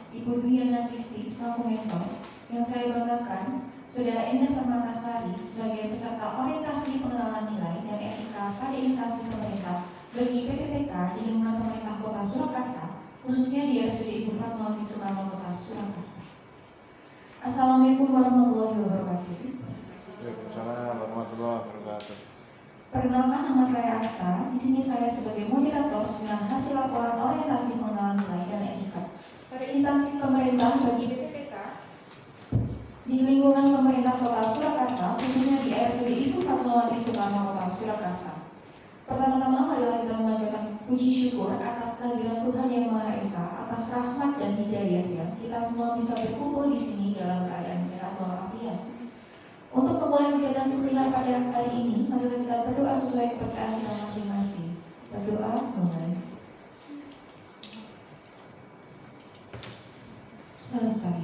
Ibu Dwi Yana Kristi selaku mentor, yang saya banggakan Saudara Endah Permatasari sebagai peserta orientasi pengenalan nilai dan etika pada instansi pemerintah bagi PPPK di lingkungan pemerintah Kota Surakarta, khususnya di RSUD Ibu Fatmawati Soekarno Kota Surakarta. Assalamualaikum warahmatullahi wabarakatuh. Waalaikumsalam warahmatullahi wabarakatuh. Perkenalkan, nama saya Asta. Di sini saya sebagai moderator seminar hasil laporan orientasi pengenalan nilai dan etika pada instansi pemerintah bagi PPPK di lingkungan pemerintah Kota Surakarta, khususnya di RSUD Ibu Fatmawati Soekarno Kota Surakarta. Pertama-tama marilah kita memanjatkan puji syukur atas kehadiran Tuhan Yang Maha Esa, atas rahmat dan hidayahnya kita semua bisa berkumpul di sini dalam keadaan sehat walafiat. Untuk memulai kegiatan seminar pada hari ini, marilah kita berdoa sesuai kepercayaan kita masing-masing. Berdoa mulai. Selesai.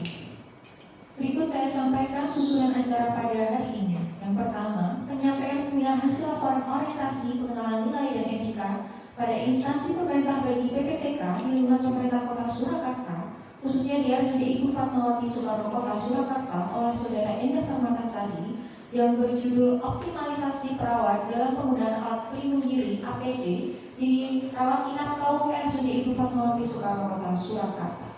Berikut saya sampaikan susunan acara pada hari ini. Yang pertama, penyampaian seminar hasil laporan orientasi pengenalan nilai dan etika pada instansi pemerintah bagi PPPK di lingkungan pemerintah Kota Surakarta, khususnya di RSUD Ibu Fatmawati Soekarno Kota Surakarta oleh Saudara Endah Permatasari yang berjudul Optimalisasi Perawat dalam Penggunaan Alat Pelindung Diri (APD) di Rawat Inap Kaum RSUD Ibu Fatmawati Soekarno Kota Surakarta.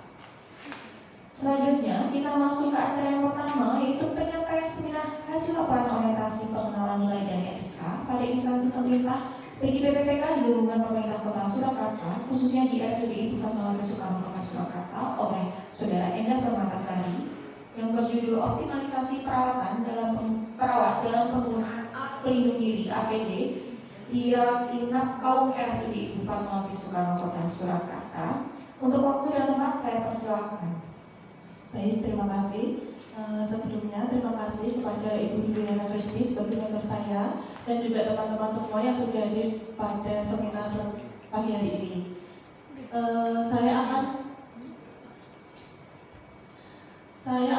Selanjutnya, kita masuk ke acara yang pertama, yaitu penyampaian seminar hasil laporan orientasi pengenalan nilai dan etika pada instansi pemerintah bagi PPPK di lingkungan pemerintah Kota Surakarta, khususnya di RSUD Ibu Fatmawati Soekarno Kota Surakarta oleh Saudara Endah Permatasari yang berjudul Optimalisasi Perawatan Perawat dalam Penggunaan Alat Pelindung Diri (APD) di Rawat Inap Kaum RSUD Ibu Fatmawati Soekarno Kota Surakarta. Untuk waktu dan tempat saya persilahkan. Baik, terima kasih. Sebelumnya terima kasih kepada Ibu Dwi Yana Kristi sebagai mentor saya dan juga teman-teman semua yang sudah hadir pada seminar pagi hari ini. Saya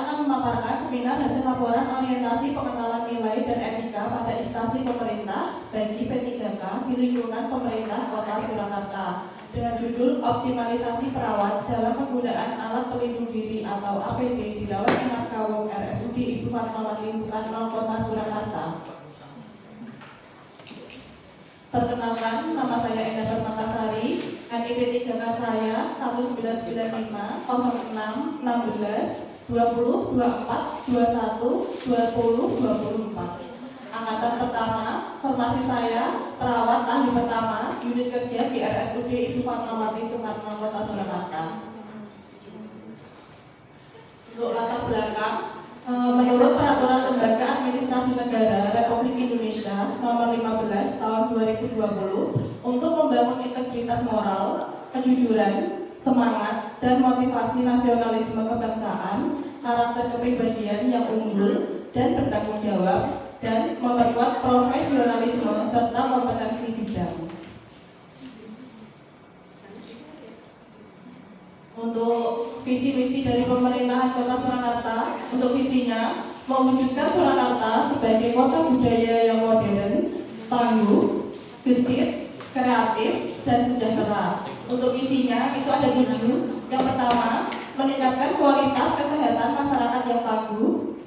akan memaparkan seminar hasil laporan orientasi pengenalan nilai dan etika pada instansi pemerintah bagi P3K di lingkungan pemerintah Kota Surakarta dengan judul Optimalisasi Perawat dalam Penggunaan Alat Pelindung Diri atau APD di Rawat Inap Kaum RSUD Ibu Fatmawati Soekarno Kota Surakarta. Perkenalkan, nama saya Endah Permatasari, NIP 3K saya 1995 06 16 20 24 21 20 24. Angkatan pertama, formasi saya perawat ahli pertama unit kerja di RSUD Ibu Fatmawati Soekarno Kota Surakarta. Untuk latar belakang, menurut Peraturan Lembaga Administrasi Negara Republik Indonesia Nomor 15 Tahun 2020 untuk membangun integritas moral, kejujuran, semangat, dan motivasi nasionalisme kebangsaan, karakter kepribadian yang unggul dan bertanggung jawab, dan memperkuat profesionalisme serta kompetensi bidang. Untuk visi misi dari pemerintahan Kota Surakarta, untuk visinya mewujudkan Surakarta sebagai kota budaya yang modern, tangguh, gesit, kreatif, dan sejahtera. Untuk visinya itu ada 7. Yang pertama, meningkatkan kualitas kesehatan masyarakat yang tangguh.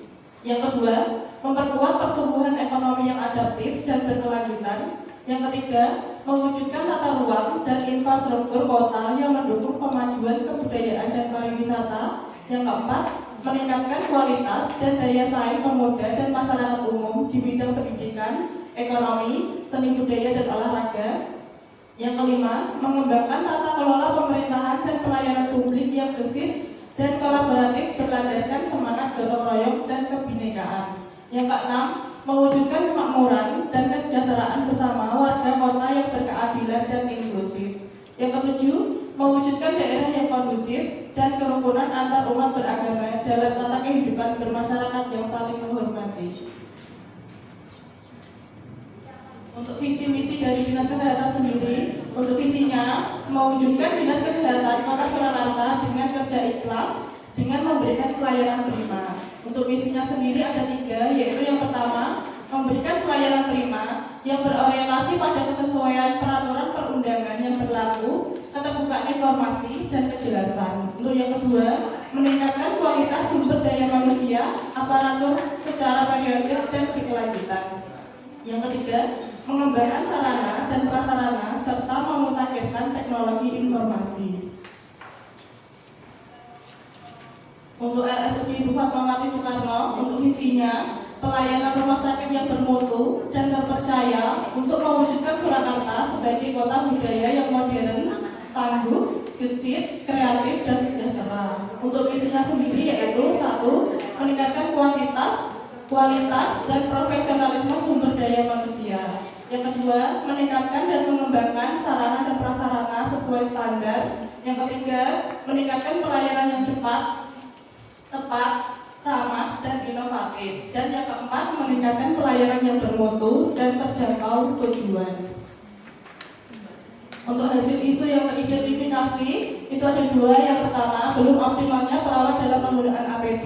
Yang kedua, memperkuat pertumbuhan ekonomi yang adaptif dan berkelanjutan. Yang ketiga, mewujudkan tata ruang dan infrastruktur kota yang mendukung kemajuan kebudayaan dan pariwisata. Yang keempat, meningkatkan kualitas dan daya saing pemuda dan masyarakat umum di bidang pendidikan, ekonomi, seni budaya dan olahraga. Yang kelima, mengembangkan tata kelola pemerintahan dan pelayanan publik yang gesit dan kolaboratif berlandaskan semangat gotong royong dan kebinekaan. Yang keenam, mewujudkan kemakmuran dan kesejahteraan bersama warga kota yang berkeadilan dan inklusif. Yang ketujuh, mewujudkan daerah yang kondusif dan kerukunan antar umat beragama dalam tata kehidupan bermasyarakat yang saling menghormati. Untuk visi misi dari Dinas Kesehatan sendiri, untuk visinya mewujudkan Dinas Kesehatan Kota Surakarta dengan kerja ikhlas dengan memberikan pelayanan prima. Untuk misinya sendiri ada 3, yaitu yang pertama, memberikan pelayanan prima yang berorientasi pada kesesuaian peraturan perundangan yang berlaku, keterbukaan informasi, dan kejelasan. Untuk yang kedua, meningkatkan kualitas sumber daya manusia, aparatur secara periodik dan berkelanjutan. Yang ketiga, mengembangkan sarana dan prasarana serta memutakhirkan teknologi informasi. Untuk RSUD Ibu Fatmawati Soekarno, untuk visinya, pelayanan rumah sakit yang bermutu dan terpercaya untuk mewujudkan Surakarta sebagai kota budaya yang modern, tangguh, gesit, kreatif, dan sejahtera. Untuk visinya sendiri yaitu 1. Meningkatkan kualitas dan profesionalisme sumber daya manusia. Yang kedua, meningkatkan dan mengembangkan sarana dan prasarana sesuai standar. Yang ketiga, meningkatkan pelayanan yang cepat, tepat, ramah, dan inovatif. Dan yang keempat, meningkatkan pelayanan yang bermutu dan terjangkau tujuan. Untuk hasil isu yang teridentifikasi, itu ada 2. Yang pertama, belum optimalnya perawat dalam penggunaan APD.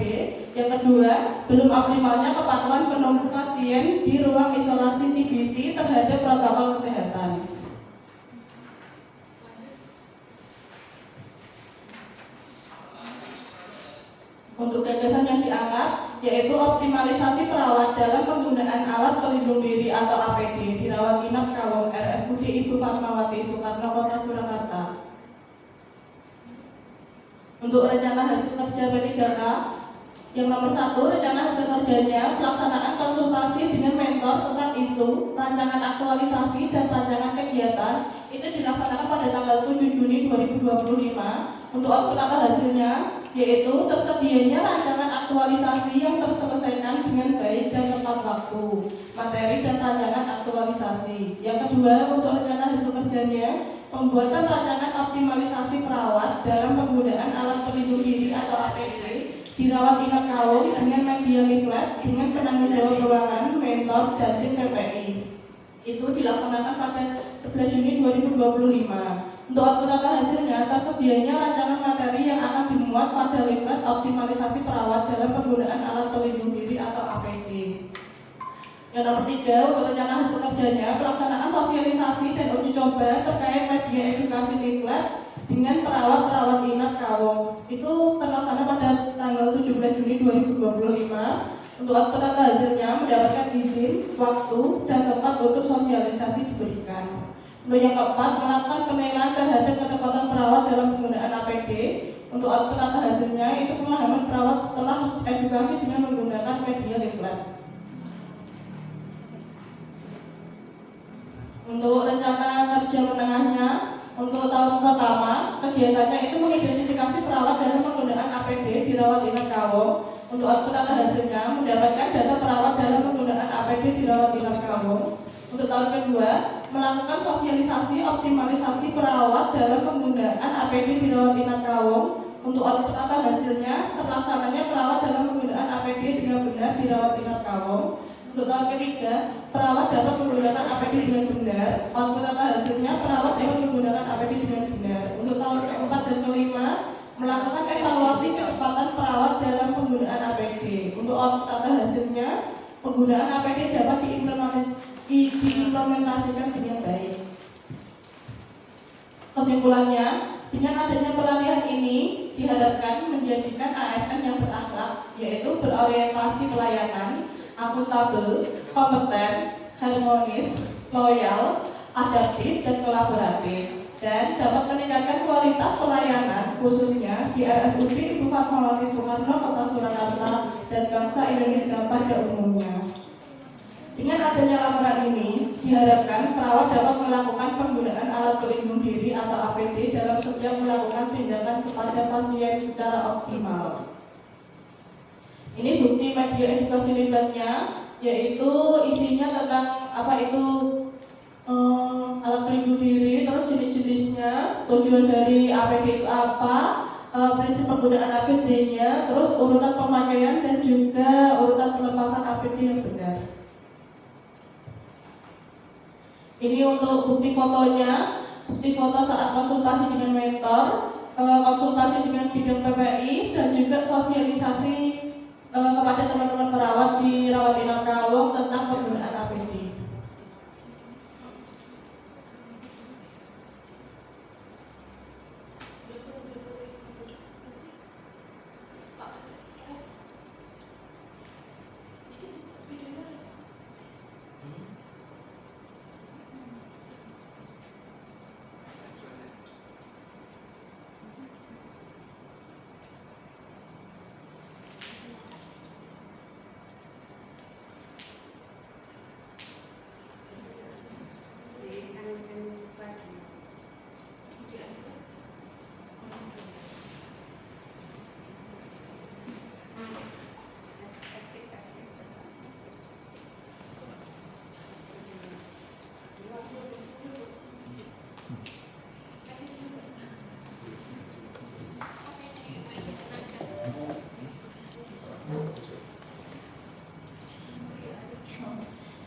Yang kedua, belum optimalnya kepatuhan penunggu pasien di ruang isolasi TBC terhadap protokol kesehatan. Untuk gagasan yang diangkat, yaitu optimalisasi perawat dalam penggunaan alat pelindung diri atau APD di rawat inap Kawung RSUD Ibu Fatmawati Soekarno Kota Surakarta. Untuk rencana hasil kerja P3K, yang nomor 1, rencana hasil kerjanya pelaksanaan konsultasi dengan mentor tentang isu, rancangan aktualisasi dan rancangan kegiatan itu dilaksanakan pada tanggal 7 Juni 2025. Untuk output atau hasilnya yaitu tersedianya rancangan aktualisasi yang terselesaikan dengan baik dan tepat waktu, materi dan rancangan aktualisasi. Yang kedua, untuk rencana hasil kerjanya, pembuatan rancangan optimalisasi perawat dalam penggunaan alat pelindung diri atau APD di rawat inap Kawung dengan media leaflet dengan penanggung jawab ruangan, mentor, dan tim PPI. Itu dilaksanakan pada 11 Juni 2025. Untuk output atau hasilnya, tersedianya rancangan materi yang akan dimuat pada leaflet optimalisasi perawat dalam penggunaan alat pelindung diri atau APD. Yang nomor 3, untuk rencana hasil kerjanya, pelaksanaan sosialisasi dan uji coba terkait media edukasi leaflet dengan perawat-perawat inap Kawung. Itu terlaksana pada tanggal 17 Juni 2025. Untuk output atau hasilnya, mendapatkan izin, waktu, dan tempat untuk sosialisasi diberikan. Untuk yang keempat, melakukan penilaian terhadap ketepatan perawat dalam penggunaan APD. Untuk output atau hasilnya, itu pemahaman perawat setelah edukasi dengan menggunakan media leaflet. Untuk rencana kerja menengahnya, untuk tahun pertama, kegiatannya itu mengidentifikasi perawat dalam penggunaan APD di rawat inap Kawung. Untuk output atau hasilnya, mendapatkan data perawat dalam penggunaan APD di rawat inap Kawung. Untuk tahun kedua, melakukan sosialisasi optimalisasi perawat dalam penggunaan APD di rawat inap Kawung. Untuk output atau hasilnya, terlaksananya perawat dalam penggunaan APD dengan benar di rawat inap Kawung. Untuk tahun ketiga, perawat dapat menggunakan APD dengan benar. Output atau hasilnya, perawat dapat menggunakan APD dengan benar. Untuk tahun keempat dan kelima, melakukan evaluasi kecepatan perawat dalam penggunaan APD. Untuk output atau hasilnya, penggunaan APD dapat diimplementasikan dengan baik. Kesimpulannya, dengan adanya pelatihan ini diharapkan menjadikan ASN yang berakhlak, yaitu berorientasi pelayanan, akuntabel, kompeten, harmonis, loyal, adaptif, dan kolaboratif, dan dapat meningkatkan kualitas pelayanan khususnya di RSUD Ibu Fatmawati Soekarno Kota Surakarta dan bangsa Indonesia pada umumnya. Dengan adanya laporan ini, diharapkan perawat dapat melakukan penggunaan alat pelindung diri atau APD dalam setiap melakukan tindakan kepada pasien secara optimal. Ini bukti media edukasi leafletnya, yaitu isinya tentang apa itu alat pelindung diri, terus jenis-jenisnya, tujuan dari APD itu apa, prinsip penggunaan APD-nya, terus urutan pemakaian dan juga urutan pelepasan APD yang benar. Ini untuk bukti fotonya, bukti foto saat konsultasi dengan mentor, konsultasi dengan bidang PPI, dan juga sosialisasi kepada teman-teman perawat di rawat inap Kawung tentang penggunaan APD.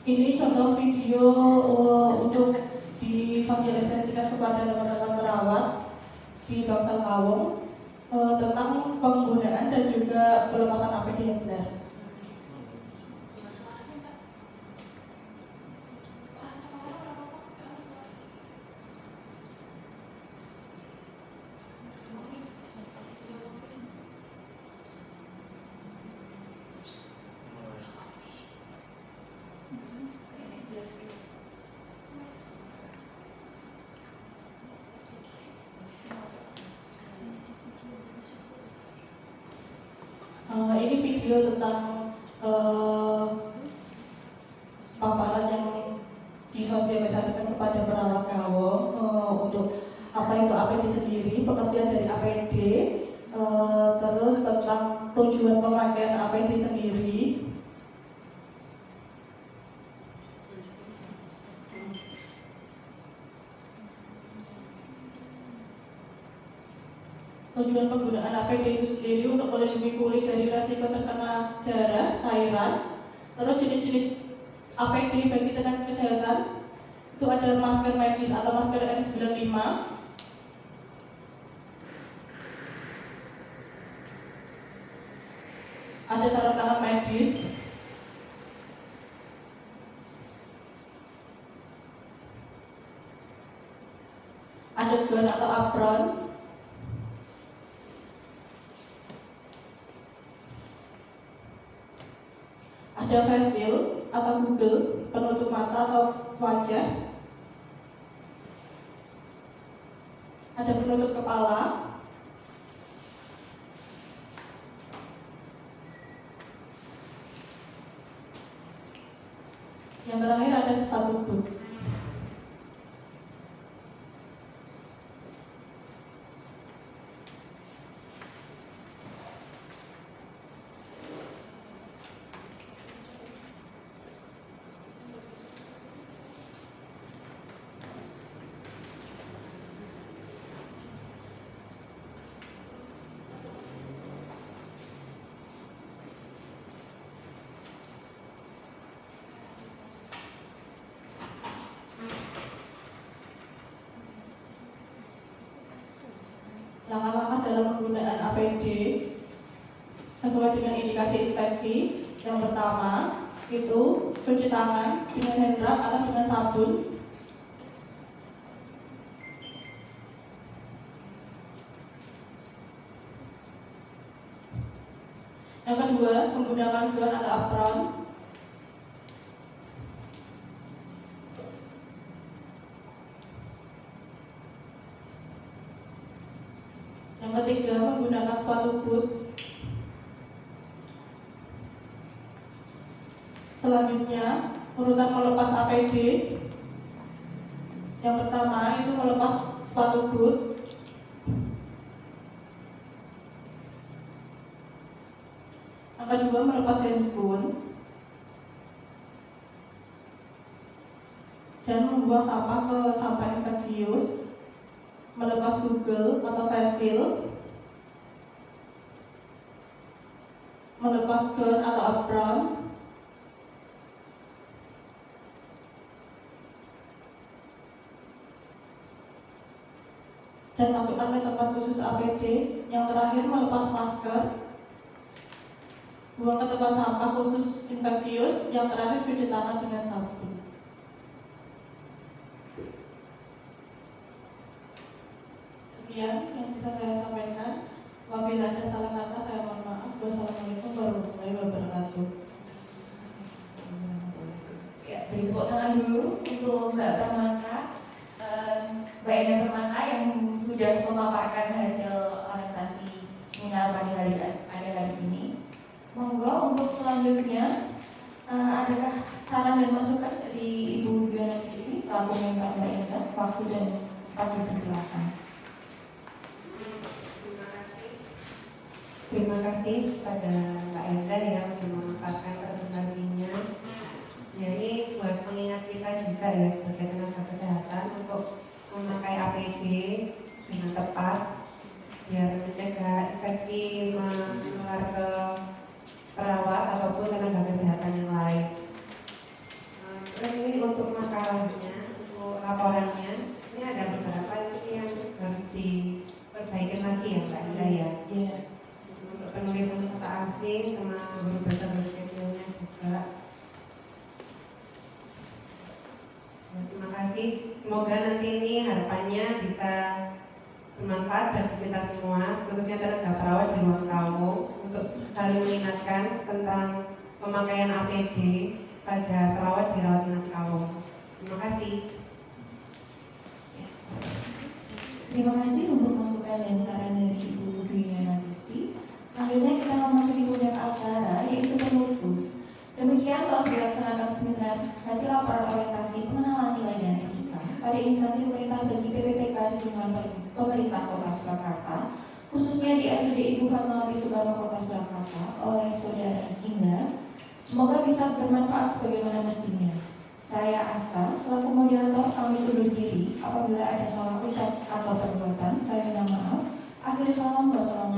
Ini contoh video untuk disosialisasikan kepada teman-teman perawat di Bangsal Kawung tentang penggunaan dan juga pelepasan APD yang benar. Ini video tentang paparan yang disosialisasikan kepada perawat Kawung untuk apa itu APD sendiri, pengertian dari APD, terus tentang tujuan pemakaian APD sendiri. Tujuan penggunaan APD itu sendiri untuk melindungi kulit dari resiko terkena darah, cairan. Terus jenis-jenis APD bagi tenaga kesehatan itu ada masker medis atau masker N95, ada sarung tangan medis, ada gown atau apron, ada face shield atau google penutup mata atau wajah, ada penutup kepala, yang terakhir ada sepatu boot. Langkah-langkah dalam penggunaan APD sesuai dengan indikasi infeksi. Yang pertama itu cuci tangan dengan hand rub atau dengan sabun. Yang kedua, menggunakan gown atau apron. Yang ketiga, menggunakan sepatu boot. Selanjutnya, urutan melepas APD. Yang pertama itu melepas sepatu boot. Yang kedua, melepas handscoon dan membuang sampah ke sampah infeksius, melepas google atau face shield, melepas gown atau apron, dan masukkan ke tempat khusus APD. Yang terakhir, melepas masker, buang ke tempat sampah khusus infeksius. Yang terakhir, cuci tangan dengan sabun. Sekian yang bisa saya sampaikan. Apabila ada salah kata, saya mohon maaf. Wassalamualaikum warahmatullahi wabarakatuh. Ya, beri tepuk tangan dulu untuk Mbak Permata, Mbak Enda Permata yang sudah memaparkan hasil orientasi seminar pada hari ini. Monggo untuk selanjutnya adakah saran dan masukan dari Ibu Biona Fitri selaku member Mbak Enda? Waktu dan dipersilakan. Terima kasih pada Mbak Enda yang sudah memaparkan presentasinya. Jadi buat mengingat kita juga ya sebagai tenaga kesehatan untuk memakai APD dengan tepat biar mencegah infeksi menular ke perawat ataupun tenaga kesehatan yang lain. Terus ini untuk makalahnya, untuk laporannya, ini ada beberapa yang harus diperbaiki lagi ya Mbak Ira ya. Iya. Untuk penulisan kata asing sama guru bahasa kecilnya juga. Ya, terima kasih. Semoga nanti ini harapannya bisa bermanfaat bagi kita semua, khususnya tenaga perawat di ruang tamu, untuk saling mengingatkan tentang pemakaian APD pada perawat di rawat inap Kawung. Terima kasih. Terima kasih untuk masukan dan saran dari Ibu Dwi Agusti. Selanjutnya kita memasuki puncak acara yaitu penutup. Demikian telah dilaksanakan seminar hasil laporan orientasi pengenalan nilai dan etika pada instansi pemerintah bagi PPPK di lingkungan pemerintah Kota Surakarta, khususnya di RSUD Ibu Fatmawati Soekarno Kota Surakarta oleh Saudara Indah. Semoga bisa bermanfaat sebagaimana mestinya. Saya Asta, selaku moderator kami undur diri. Apabila ada salah ucap atau perbuatan, saya minta maaf. Akhir salam, wassalamualaikum.